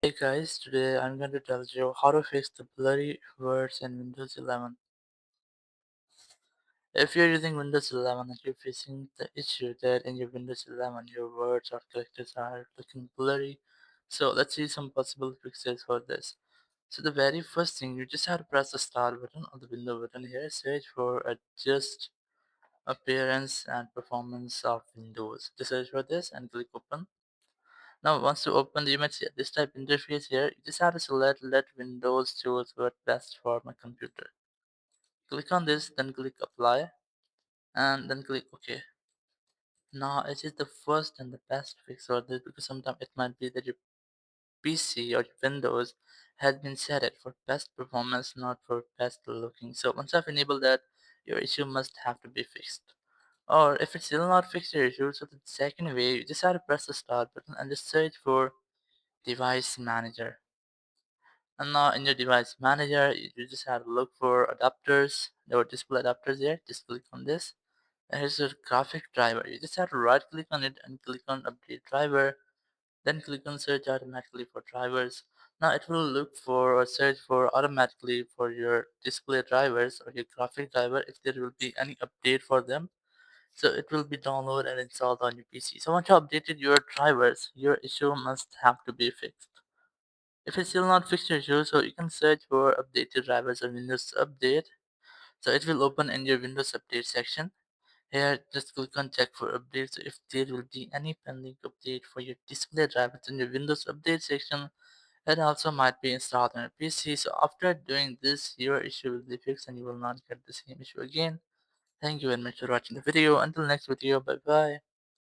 Hey guys, today I'm going to tell you how to fix the blurry words in Windows 11. If you're using Windows 11 and you're facing the issue that in your Windows 11 your words or characters are looking blurry, so let's see some possible fixes for this. So the very first thing, you just have to press the start button or the window button here, search for adjust appearance and performance of Windows. Just search for this and click open. Now, once you open the image here, this type interface here, you just have to select let Windows choose what best for my computer. Click on this, then click apply, and then click OK. Now, it is the first and the best fix for this because sometimes it might be that your PC or your Windows has been set it for best performance, not for best looking. So once I've enabled that, your issue must have to be fixed. Or if it's still not fixed your issue, so the second way, you just have to press the start button and just search for device manager. And now in your device manager, you just have to look for adapters. There were display adapters here. Just click on this. And here's your graphic driver. You just have to right click on it and click on update driver. Then click on search automatically for drivers. Now it will look for or search for automatically for your display drivers or your graphic driver if there will be any update for them. So it will be downloaded and installed on your PC. So once you updated your drivers, your issue must have to be fixed. If it's still not fixed your issue, so you can search for updated drivers or Windows Update. So it will open in your Windows Update section. Here, just click on check for updates. So if there will be any pending update for your display drivers in your Windows Update section, it also might be installed on your PC. So after doing this, your issue will be fixed and you will not get the same issue again. Thank you very much for watching the video. Until next video, bye bye.